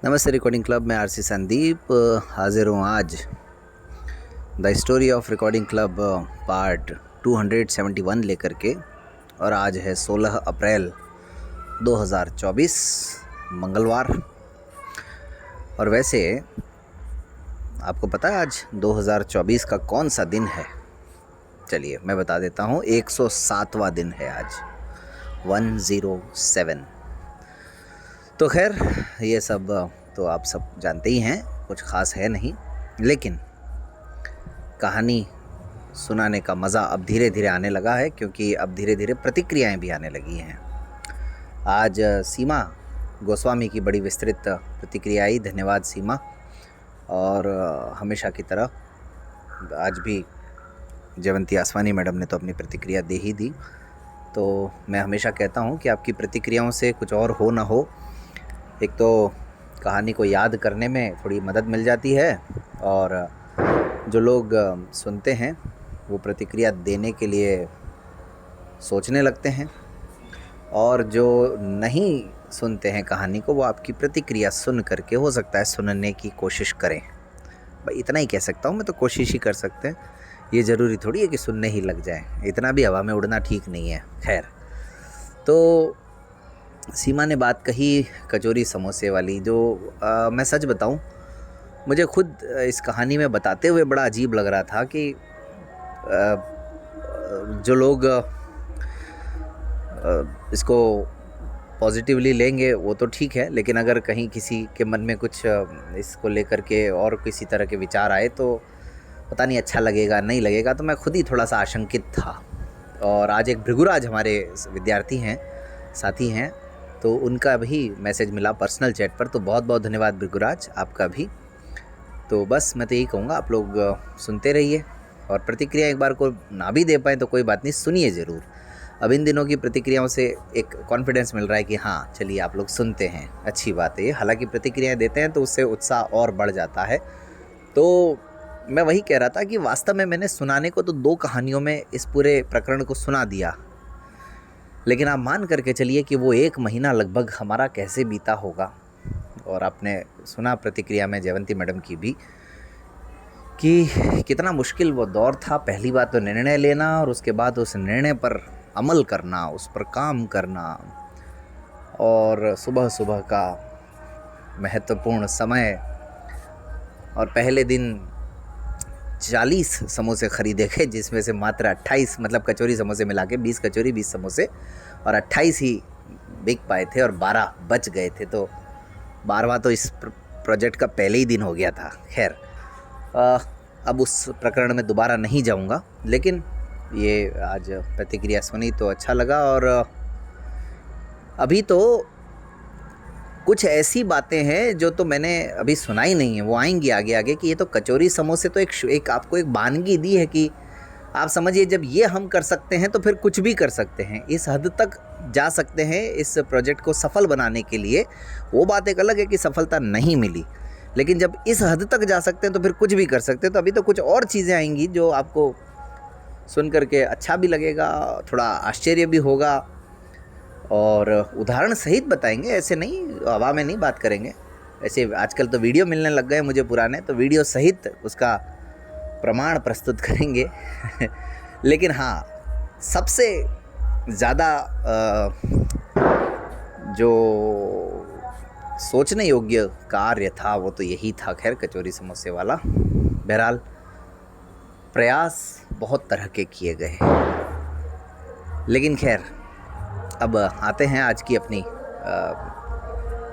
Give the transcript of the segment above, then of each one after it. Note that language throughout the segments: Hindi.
नमस्ते रिकॉर्डिंग क्लब में आरसी संदीप हाजिर हूँ आज the story of recording club part 271 लेकर के। और आज है 16 अप्रैल 2024 मंगलवार। और वैसे आपको पता है आज 2024 का कौन सा दिन है? चलिए मैं बता देता हूँ, 107वां दिन है आज, 107। तो खैर ये सब तो आप सब जानते ही हैं, कुछ ख़ास है नहीं, लेकिन कहानी सुनाने का मज़ा अब धीरे धीरे आने लगा है, क्योंकि अब धीरे धीरे प्रतिक्रियाएं भी आने लगी हैं। आज सीमा गोस्वामी की बड़ी विस्तृत प्रतिक्रिया आई, धन्यवाद सीमा। और हमेशा की तरह आज भी जयवंती आसवानी मैडम ने तो अपनी प्रतिक्रिया दे ही दी। तो मैं हमेशा कहता हूँ कि आपकी प्रतिक्रियाओं से कुछ और हो ना हो, एक तो कहानी को याद करने में थोड़ी मदद मिल जाती है, और जो लोग सुनते हैं वो प्रतिक्रिया देने के लिए सोचने लगते हैं, और जो नहीं सुनते हैं कहानी को वो आपकी प्रतिक्रिया सुन करके हो सकता है सुनने की कोशिश करें। भाई इतना ही कह सकता हूँ मैं, तो कोशिश ही कर सकते हैं, ये ज़रूरी थोड़ी है कि सुनने ही लग जाए, इतना भी हवा में उड़ना ठीक नहीं है। खैर, तो सीमा ने बात कही कचौरी समोसे वाली, जो मैं सच बताऊं, मुझे खुद इस कहानी में बताते हुए बड़ा अजीब लग रहा था कि जो लोग इसको पॉजिटिवली लेंगे वो तो ठीक है, लेकिन अगर कहीं किसी के मन में कुछ इसको लेकर के और किसी तरह के विचार आए तो पता नहीं अच्छा लगेगा नहीं लगेगा। तो मैं खुद ही थोड़ा सा आशंकित था। और आज एक भृगुराज हमारे विद्यार्थी हैं, साथी हैं, तो उनका भी मैसेज मिला पर्सनल चैट पर, तो बहुत बहुत धन्यवाद भृगुराज आपका भी। तो बस मैं तो यही कहूँगा, आप लोग सुनते रहिए, और प्रतिक्रिया एक बार को ना भी दे पाएँ तो कोई बात नहीं, सुनिए ज़रूर। अब इन दिनों की प्रतिक्रियाओं से एक कॉन्फिडेंस मिल रहा है कि हाँ चलिए आप लोग सुनते हैं, अच्छी बात है ये। हालांकि प्रतिक्रियाएं देते हैं तो उससे उत्साह और बढ़ जाता है। तो मैं वही कह रहा था कि वास्तव में मैंने सुनाने को तो 2 कहानियों में इस पूरे प्रकरण को सुना दिया, लेकिन आप मान करके चलिए कि वो 1 महीना लगभग हमारा कैसे बीता होगा। और आपने सुना प्रतिक्रिया में जयवंती मैडम की भी कि कितना मुश्किल वो दौर था। पहली बात तो निर्णय लेना, और उसके बाद उस निर्णय पर अमल करना, उस पर काम करना, और सुबह सुबह का महत्वपूर्ण समय। और पहले दिन 40 समोसे खरीदे गए, जिसमें से मात्र 28, मतलब कचौरी समोसे मिला के 20 कचौरी 20 समोसे, और 28 ही बिक पाए थे और 12 बच गए थे। तो 12वां तो इस प्रोजेक्ट का पहले ही दिन हो गया था। खैर, अब उस प्रकरण में दोबारा नहीं जाऊंगा, लेकिन ये आज प्रतिक्रिया सुनी तो अच्छा लगा। और अभी तो कुछ ऐसी बातें हैं जो तो मैंने अभी सुनाई नहीं है, वो आएंगी आगे आगे, कि ये तो कचौरी समोसे तो एक आपको एक वानगी दी है कि आप समझिए जब ये हम कर सकते हैं तो फिर कुछ भी कर सकते हैं, इस हद तक जा सकते हैं इस प्रोजेक्ट को सफल बनाने के लिए। वो बात एक अलग है कि सफलता नहीं मिली, लेकिन जब इस हद तक जा सकते हैं तो फिर कुछ भी कर सकते हैं। तो अभी तो कुछ और चीज़ें आएंगी जो आपको सुन करके अच्छा भी लगेगा, थोड़ा आश्चर्य भी होगा, और उदाहरण सहित बताएंगे, ऐसे नहीं हवा में नहीं बात करेंगे। ऐसे आजकल तो वीडियो मिलने लग गए मुझे पुराने, तो वीडियो सहित उसका प्रमाण प्रस्तुत करेंगे। लेकिन हाँ, सबसे ज़्यादा जो सोचने योग्य कार्य था वो तो यही था, खैर कचौरी समोसे वाला। बहरहाल प्रयास बहुत तरह के किए गए, लेकिन खैर अब आते हैं आज की अपनी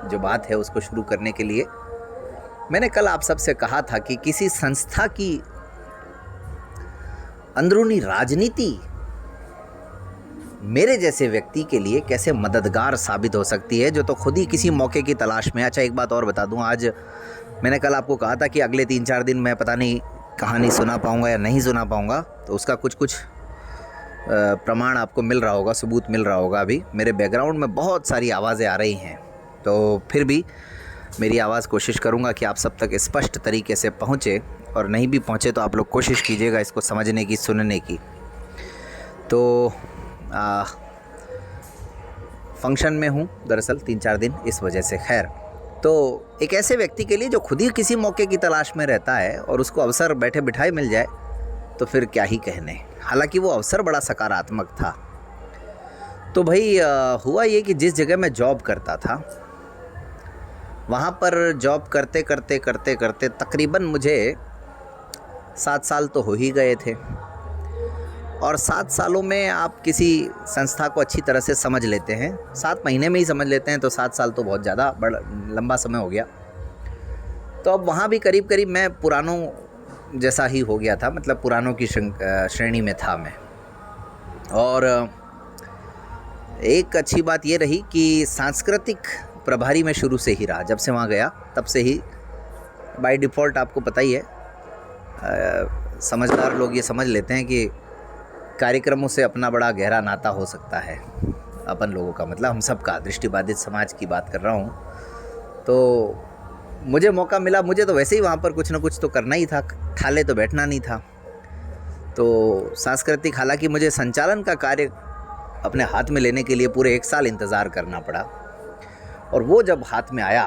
जो बात है उसको शुरू करने के लिए। मैंने कल आप सबसे कहा था कि किसी संस्था की अंदरूनी राजनीति मेरे जैसे व्यक्ति के लिए कैसे मददगार साबित हो सकती है, जो तो खुद ही किसी मौके की तलाश में। अच्छा, एक बात और बता दूं, आज मैंने कल आपको कहा था कि अगले 3-4 दिन मैं पता नहीं कहानी सुना पाऊंगा या नहीं सुना पाऊंगा, तो उसका कुछ प्रमाण आपको मिल रहा होगा, सबूत मिल रहा होगा। अभी मेरे बैकग्राउंड में बहुत सारी आवाज़ें आ रही हैं, तो फिर भी मेरी आवाज़ कोशिश करूंगा कि आप सब तक स्पष्ट तरीके से पहुंचे, और नहीं भी पहुंचे तो आप लोग कोशिश कीजिएगा इसको समझने की, सुनने की। तो फंक्शन में हूँ दरअसल 3-4 दिन, इस वजह से। खैर, तो एक ऐसे व्यक्ति के लिए जो खुद ही किसी मौके की तलाश में रहता है और उसको अवसर बैठे बिठाए मिल जाए तो फिर क्या ही कहने। हालांकि वो अवसर बड़ा सकारात्मक था। तो भाई हुआ ये कि जिस जगह मैं जॉब करता था वहाँ पर जॉब करते करते करते करते तकरीबन मुझे 7 साल तो हो ही गए थे। और 7 सालों में आप किसी संस्था को अच्छी तरह से समझ लेते हैं, 7 महीने में ही समझ लेते हैं, तो 7 साल तो बहुत ज़्यादा बड़ा लंबा समय हो गया। तो अब वहाँ भी करीब करीब मैं पुरानों जैसा ही हो गया था, मतलब पुरानों की श्रेणी में था मैं। और एक अच्छी बात ये रही कि सांस्कृतिक प्रभारी मैं शुरू से ही रहा। जब से वहाँ गया तब से ही बाय डिफ़ॉल्ट, आपको पता ही है, समझदार लोग ये समझ लेते हैं कि कार्यक्रमों से अपना बड़ा गहरा नाता हो सकता है अपन लोगों का, मतलब हम सब का, दृष्टिबाधित समाज की बात कर रहा हूँ। तो मुझे मौका मिला, मुझे तो वैसे ही वहाँ पर कुछ ना कुछ तो करना ही था, ठाले तो बैठना नहीं था। तो सांस्कृतिक, हालांकि मुझे संचालन का कार्य अपने हाथ में लेने के लिए पूरे 1 साल इंतज़ार करना पड़ा, और वो जब हाथ में आया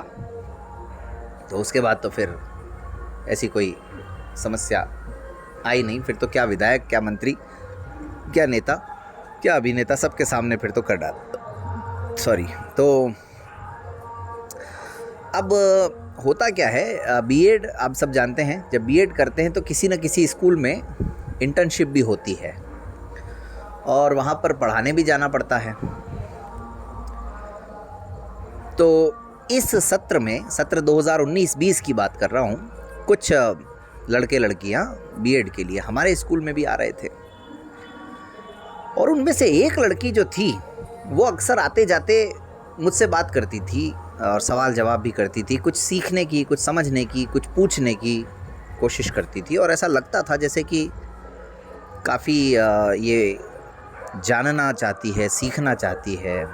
तो उसके बाद तो फिर ऐसी कोई समस्या आई नहीं। फिर तो क्या विधायक, क्या मंत्री, क्या नेता, क्या अभिनेता, सबके सामने फिर तो कर डाल। सॉरी। तो अब होता क्या है, बीएड आप सब जानते हैं, जब बीएड करते हैं तो किसी न किसी स्कूल में इंटर्नशिप भी होती है और वहाँ पर पढ़ाने भी जाना पड़ता है। तो इस सत्र में, सत्र 2019-20 की बात कर रहा हूँ, कुछ लड़के लड़कियाँ बीएड के लिए हमारे स्कूल में भी आ रहे थे। और उनमें से एक लड़की जो थी वो अक्सर आते जाते मुझसे बात करती थी और सवाल जवाब भी करती थी, कुछ सीखने की, कुछ समझने की, कुछ पूछने की कोशिश करती थी। और ऐसा लगता था जैसे कि काफ़ी ये जानना चाहती है, सीखना चाहती है,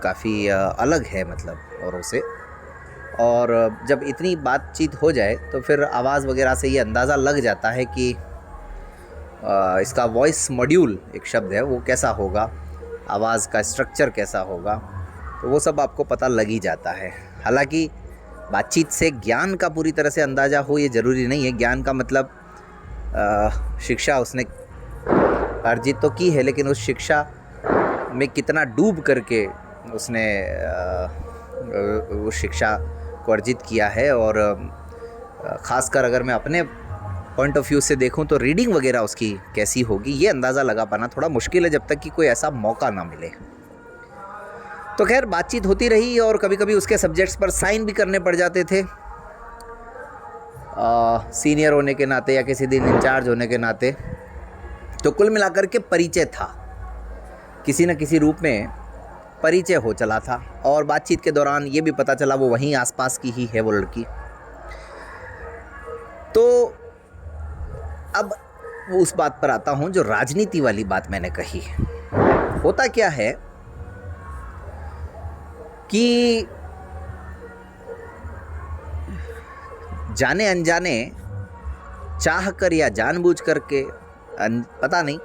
काफ़ी अलग है मतलब औरों से। और जब इतनी बातचीत हो जाए तो फिर आवाज़ वगैरह से ये अंदाज़ा लग जाता है कि इसका वॉइस मॉड्यूल एक शब्द है, वो कैसा होगा, आवाज़ का स्ट्रक्चर कैसा होगा, तो वो सब आपको पता लग ही जाता है। हालांकि बातचीत से ज्ञान का पूरी तरह से अंदाज़ा हो ये ज़रूरी नहीं है। ज्ञान का मतलब शिक्षा उसने अर्जित तो की है, लेकिन उस शिक्षा में कितना डूब करके उसने उस शिक्षा को अर्जित किया है। और ख़ासकर अगर मैं अपने पॉइंट ऑफ व्यू से देखूं तो रीडिंग वगैरह उसकी कैसी होगी, ये अंदाज़ा लगा पाना थोड़ा मुश्किल है जब तक कि कोई ऐसा मौका ना मिले। तो खैर बातचीत होती रही और कभी कभी उसके सब्जेक्ट्स पर साइन भी करने पड़ जाते थे, सीनियर होने के नाते या किसी दिन इंचार्ज होने के नाते। तो कुल मिलाकर के परिचय था, किसी न किसी रूप में परिचय हो चला था। और बातचीत के दौरान ये भी पता चला वो वहीं आसपास की ही है वो लड़की। तो अब उस बात पर आता हूँ जो राजनीति वाली बात मैंने कही। होता क्या है कि जाने अनजाने, चाह कर या जानबूझ करके, पता नहीं,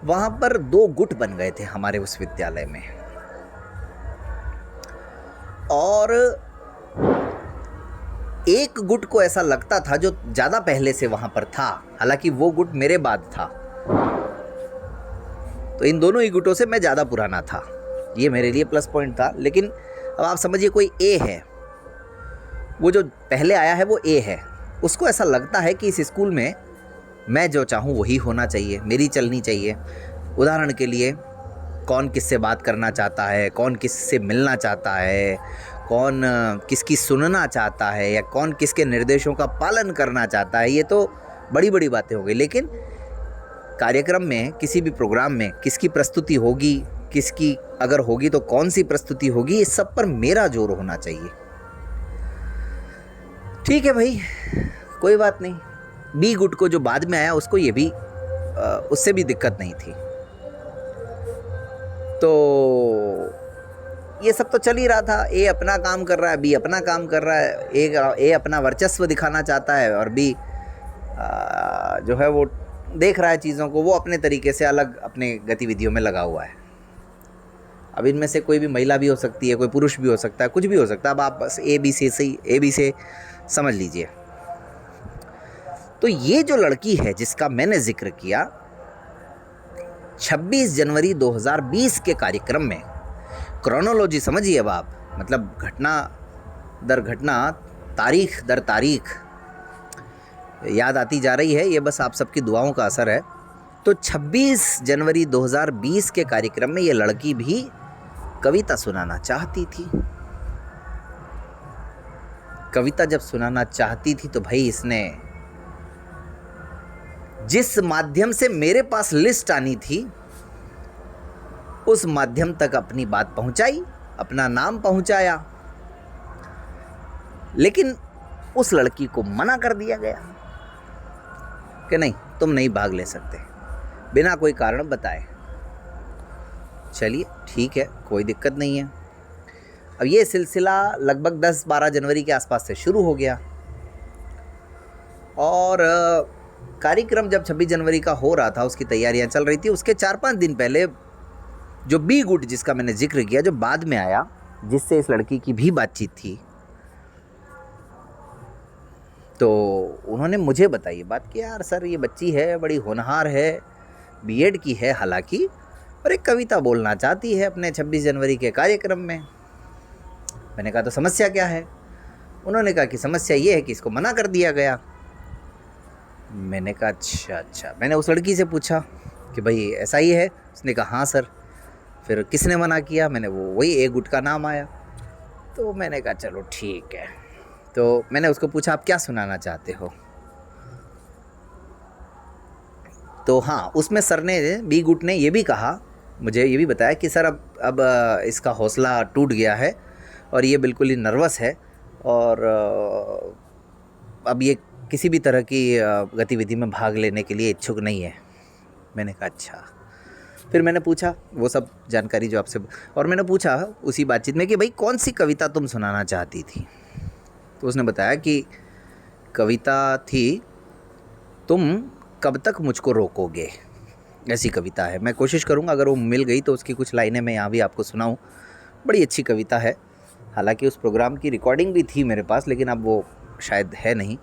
वहाँ पर 2 गुट बन गए थे हमारे उस विद्यालय में। और एक गुट को ऐसा लगता था जो ज़्यादा पहले से वहाँ पर था, हालांकि वो गुट मेरे बाद था, तो इन दोनों ही गुटों से मैं ज़्यादा पुराना था, ये मेरे लिए प्लस पॉइंट था। लेकिन अब आप समझिए कोई ए है, वो जो पहले आया है वो ए है, उसको ऐसा लगता है कि इस स्कूल में मैं जो चाहूँ वही होना चाहिए, मेरी चलनी चाहिए। उदाहरण के लिए, कौन किससे बात करना चाहता है, कौन किससे मिलना चाहता है, कौन किसकी सुनना चाहता है, या कौन किसके निर्देशों का पालन करना चाहता है, ये तो बड़ी बड़ी बातें हो गई। लेकिन कार्यक्रम में, किसी भी प्रोग्राम में किसकी प्रस्तुति होगी, किसकी अगर होगी तो कौन सी प्रस्तुति होगी, इस सब पर मेरा जोर होना चाहिए। ठीक है भाई, कोई बात नहीं। बी गुट को जो बाद में आया उसको ये भी उससे भी दिक्कत नहीं थी। तो ये सब तो चल ही रहा था। ए अपना काम कर रहा है, बी अपना काम कर रहा है। ए अपना वर्चस्व दिखाना चाहता है और बी जो है वो देख रहा है चीज़ों को, वो अपने तरीके से अलग अपने गतिविधियों में लगा हुआ है। अब इनमें से कोई भी महिला भी हो सकती है, कोई पुरुष भी हो सकता है, कुछ भी हो सकता है। अब आप बस ए बी से समझ लीजिए। तो ये जो लड़की है जिसका मैंने जिक्र किया, 26 जनवरी 2020 के कार्यक्रम में, क्रोनोलॉजी समझिए अब आप, मतलब घटना दर घटना, तारीख दर तारीख याद आती जा रही है। ये बस आप सबकी दुआओं का असर है। तो 26 जनवरी 2020 के कार्यक्रम में ये लड़की भी कविता सुनाना चाहती थी। कविता जब सुनाना चाहती थी तो भाई इसने जिस माध्यम से मेरे पास लिस्ट आनी थी उस माध्यम तक अपनी बात पहुंचाई, अपना नाम पहुंचाया, लेकिन उस लड़की को मना कर दिया गया कि नहीं, तुम नहीं भाग ले सकते, बिना कोई कारण बताए। चलिए ठीक है, कोई दिक्कत नहीं है। अब ये सिलसिला लगभग 10-12 जनवरी के आसपास से शुरू हो गया और कार्यक्रम जब 26 जनवरी का हो रहा था, उसकी तैयारियां चल रही थी। उसके 4-5 दिन पहले जो बी गुड जिसका मैंने जिक्र किया, जो बाद में आया, जिससे इस लड़की की भी बातचीत थी, तो उन्होंने मुझे बताई बात कि यार सर ये बच्ची है, बड़ी होनहार है, बीएड की है हालांकि, और एक कविता बोलना चाहती है अपने 26 जनवरी के कार्यक्रम में। मैंने कहा तो समस्या क्या है? उन्होंने कहा कि समस्या ये है कि इसको मना कर दिया गया। मैंने कहा अच्छा। मैंने उस लड़की से पूछा कि भाई ऐसा ही है? उसने कहा हाँ सर। फिर किसने मना किया? मैंने वही ए गुट का नाम आया। तो मैंने कहा चलो ठीक है। तो मैंने उसको पूछा आप क्या सुनाना चाहते हो? तो हाँ, उसमें सर ने, बी गुट ने ये भी कहा, मुझे ये भी बताया कि सर अब इसका हौसला टूट गया है और ये बिल्कुल ही नर्वस है और अब ये किसी भी तरह की गतिविधि में भाग लेने के लिए इच्छुक नहीं है। मैंने कहा अच्छा। फिर मैंने पूछा वो सब जानकारी जो आपसे, और मैंने पूछा उसी बातचीत में कि भाई कौन सी कविता तुम सुनाना चाहती थी? तो उसने बताया कि कविता थी तुम कब तक मुझको रोकोगे, ऐसी कविता है। मैं कोशिश करूँगा अगर वो मिल गई तो उसकी कुछ लाइनें मैं यहाँ भी आपको सुनाऊँ। बड़ी अच्छी कविता है। हालांकि उस प्रोग्राम की रिकॉर्डिंग भी थी मेरे पास, लेकिन अब वो शायद है नहीं।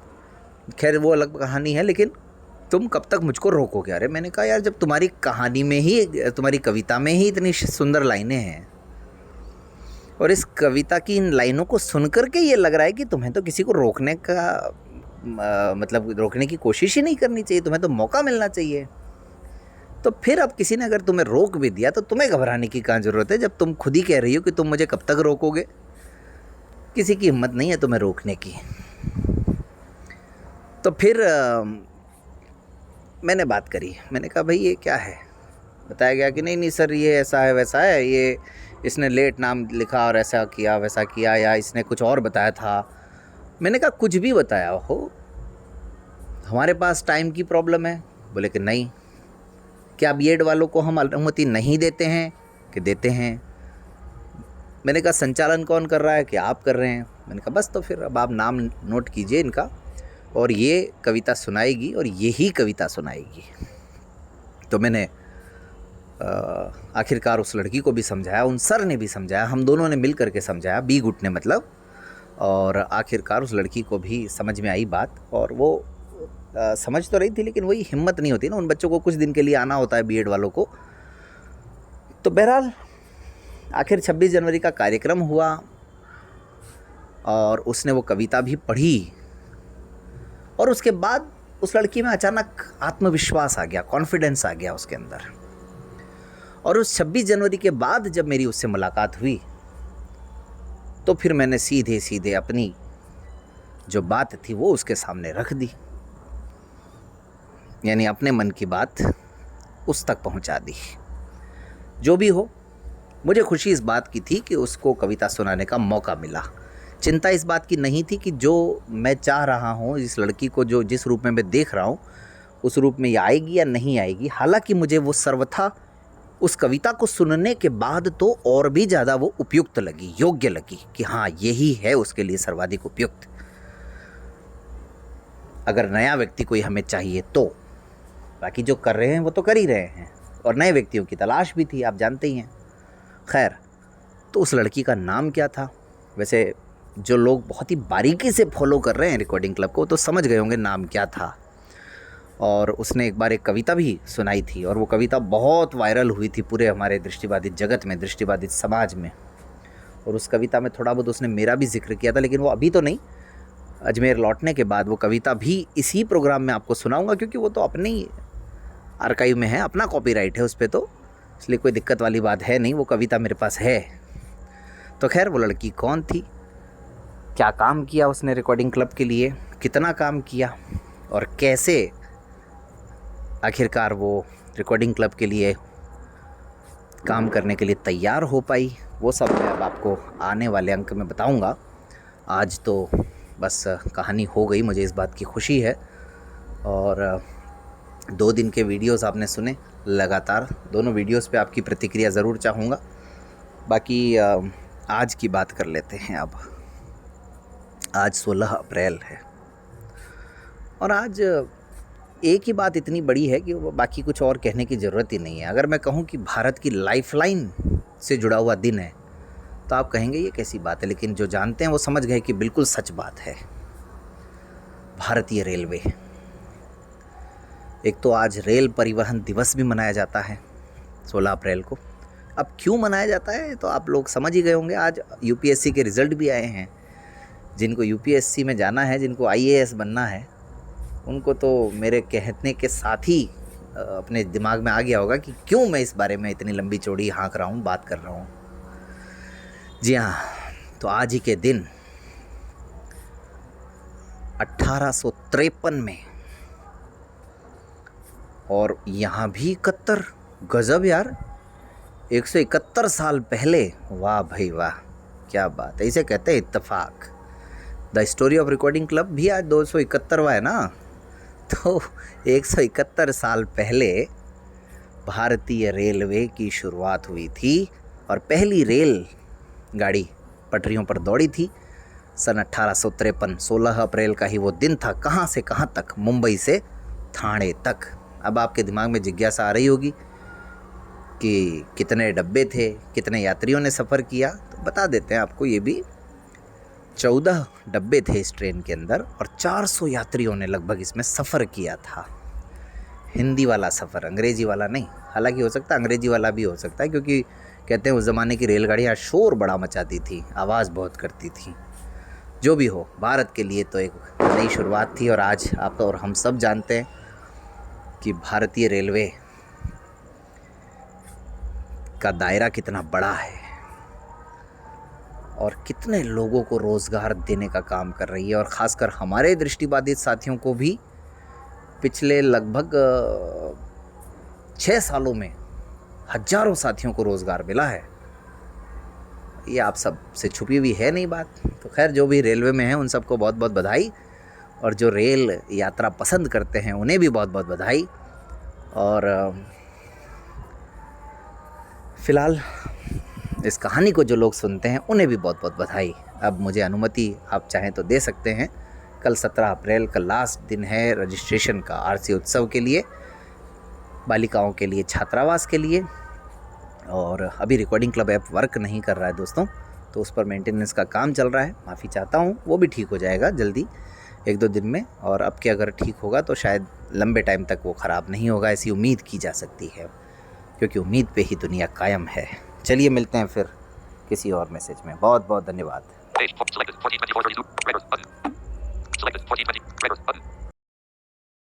खैर वो अलग कहानी है। लेकिन तुम कब तक मुझको रोकोगे? अरे मैंने कहा यार जब तुम्हारी कहानी में ही, तुम्हारी कविता में ही इतनी सुंदर लाइनें हैं और इस कविता की इन लाइनों को सुनकर के ये लग रहा है कि तुम्हें तो किसी को रोकने का मतलब रोकने की कोशिश ही नहीं करनी चाहिए, तुम्हें तो मौका मिलना चाहिए। तो फिर अब किसी ने अगर तुम्हें रोक भी दिया तो तुम्हें घबराने की कहाँ ज़रूरत है, जब तुम खुद ही कह रही हो कि तुम मुझे कब तक रोकोगे। किसी की हिम्मत नहीं है तुम्हें रोकने की। तो फिर मैंने बात करी। मैंने कहा भाई ये क्या है? बताया गया कि नहीं सर ये ऐसा है वैसा है, ये इसने लेट नाम लिखा और ऐसा किया वैसा किया, या इसने कुछ और बताया था। मैंने कहा कुछ भी बताया हो, हमारे पास टाइम की प्रॉब्लम है। बोले कि नहीं। क्या बीएड वालों को हम अनुमति नहीं देते हैं? कि देते हैं। मैंने कहा संचालन कौन कर रहा है? कि आप कर रहे हैं। मैंने कहा बस तो फिर अब आप नाम नोट कीजिए इनका और ये कविता सुनाएगी और यही कविता सुनाएगी। तो मैंने आखिरकार उस लड़की को भी समझाया, उन सर ने भी समझाया, हम दोनों ने मिल करके समझाया, बी गुट ने मतलब। और आखिरकार उस लड़की को भी समझ में आई बात और वो समझ तो रही थी, लेकिन वही हिम्मत नहीं होती ना, उन बच्चों को कुछ दिन के लिए आना होता है बीएड वालों को। तो बहरहाल आखिर 26 जनवरी का कार्यक्रम हुआ और उसने वो कविता भी पढ़ी और उसके बाद उस लड़की में अचानक आत्मविश्वास आ गया, कॉन्फिडेंस आ गया उसके अंदर। और उस 26 जनवरी के बाद जब मेरी उससे मुलाकात हुई तो फिर मैंने सीधे सीधे अपनी जो बात थी वो उसके सामने रख दी, यानी अपने मन की बात उस तक पहुंचा दी। जो भी हो, मुझे खुशी इस बात की थी कि उसको कविता सुनाने का मौका मिला। चिंता इस बात की नहीं थी कि जो मैं चाह रहा हूँ, इस लड़की को जो जिस रूप में मैं देख रहा हूँ उस रूप में ये आएगी या नहीं आएगी। हालांकि मुझे वो सर्वथा उस कविता को सुनने के बाद तो और भी ज़्यादा वो उपयुक्त लगी, योग्य लगी कि हाँ यही है उसके लिए सर्वाधिक उपयुक्त। अगर नया व्यक्ति कोई हमें चाहिए तो, बाकी जो कर रहे हैं वो तो कर ही रहे हैं और नए व्यक्तियों की तलाश भी थी, आप जानते ही हैं। खैर, तो उस लड़की का नाम क्या था? वैसे जो लोग बहुत ही बारीकी से फॉलो कर रहे हैं रिकॉर्डिंग क्लब को तो समझ गए होंगे नाम क्या था। और उसने एक बार एक कविता भी सुनाई थी और वो कविता बहुत वायरल हुई थी पूरे हमारे दृष्टिबाधित जगत में, दृष्टिबाधित समाज में। और उस कविता में थोड़ा बहुत उसने मेरा भी जिक्र किया था, लेकिन वो अभी तो नहीं, अजमेर लौटने के बाद वो कविता भी इसी प्रोग्राम में आपको सुनाऊंगा, क्योंकि वो तो अपने ही आर्काइव में है, अपना कॉपीराइट है उस पर, तो इसलिए कोई दिक्कत वाली बात है नहीं, वो कविता मेरे पास है। तो खैर, वो लड़की कौन थी, क्या काम किया उसने रिकॉर्डिंग क्लब के लिए, कितना काम किया और कैसे आखिरकार वो रिकॉर्डिंग क्लब के लिए काम करने के लिए तैयार हो पाई, वो सब मैं अब आपको आने वाले अंक में बताऊंगा। आज तो बस कहानी हो गई, मुझे इस बात की खुशी है। और 2 दिन के वीडियोस आपने सुने लगातार, दोनों वीडियोस पे आपकी प्रतिक्रिया ज़रूर चाहूँगा। बाकी आज की बात कर लेते हैं। अब आज 16 अप्रैल है और आज एक ही बात इतनी बड़ी है कि बाकी कुछ और कहने की ज़रूरत ही नहीं है। अगर मैं कहूँ कि भारत की लाइफलाइन से जुड़ा हुआ दिन है तो आप कहेंगे ये कैसी बात है, लेकिन जो जानते हैं वो समझ गए कि बिल्कुल सच बात है। भारतीय रेलवे, एक तो आज रेल परिवहन दिवस भी मनाया जाता है 16 अप्रैल को। अब क्यों मनाया जाता है तो आप लोग समझ ही गए होंगे। आज यूपीएससी के रिज़ल्ट भी आए हैं। जिनको यूपीएससी में जाना है, जिनको आईएएस बनना है, उनको तो मेरे कहने के साथ ही अपने दिमाग में आ गया होगा कि क्यों मैं इस बारे में इतनी लंबी चौड़ी हाँक रहा हूँ, बात कर रहा हूँ। जी हाँ, तो आज ही के दिन 1853 में, और यहाँ भी 71, गजब यार, 171 साल पहले। वाह भाई वाह, क्या बात है, इसे कहते हैं इत्तेफाक। The story of recording club भी आज 271वां है ना। तो 171 साल पहले भारतीय रेलवे की शुरुआत हुई थी और पहली रेल गाड़ी पटरियों पर दौड़ी थी सन 1853। 16 अप्रैल का ही वो दिन था। कहाँ से कहाँ तक? मुंबई से ठाणे तक। अब आपके दिमाग में जिज्ञासा आ रही होगी कि कितने डब्बे थे, कितने यात्रियों ने सफ़र किया, तो बता देते हैं आपको। ये भी 14 डब्बे थे इस ट्रेन के अंदर और 400 यात्रियों ने लगभग इसमें सफ़र किया था। हिंदी वाला सफ़र, अंग्रेज़ी वाला नहीं। हालांकि हो सकता है अंग्रेज़ी वाला भी हो सकता है, क्योंकि कहते हैं उस ज़माने की रेलगाड़ियाँ शोर बड़ा मचाती थी, आवाज़ बहुत करती थी। जो भी हो, भारत के लिए तो एक नई शुरुआत थी। और आज आप और हम सब जानते हैं कि भारतीय रेलवे का दायरा कितना बड़ा है और कितने लोगों को रोज़गार देने का काम कर रही है। और ख़ासकर हमारे दृष्टिबाधित साथियों को भी पिछले लगभग 6 सालों में हज़ारों साथियों को रोज़गार मिला है। ये आप सब से छुपी हुई है नहीं बात। तो खैर, जो भी रेलवे में हैं उन सबको बहुत बहुत बधाई, और जो रेल यात्रा पसंद करते हैं उन्हें भी बहुत बहुत बधाई। और फ़िलहाल इस कहानी को जो लोग सुनते हैं उन्हें भी बहुत बहुत बधाई। अब मुझे अनुमति आप चाहें तो दे सकते हैं। कल 17 अप्रैल का लास्ट दिन है रजिस्ट्रेशन का आरसी उत्सव के लिए, बालिकाओं के लिए, छात्रावास के लिए। और अभी रिकॉर्डिंग क्लब ऐप वर्क नहीं कर रहा है दोस्तों, तो उस पर मेंटेनेंस का काम चल रहा है। माफ़ी चाहता हूँ, वो भी ठीक हो जाएगा जल्दी, 1-2 दिन में। और अब के अगर ठीक होगा तो शायद लंबे टाइम तक वो ख़राब नहीं होगा, ऐसी उम्मीद की जा सकती है, क्योंकि उम्मीद पे ही दुनिया कायम है। चलिए मिलते हैं फिर किसी और मैसेज में। बहुत बहुत धन्यवाद।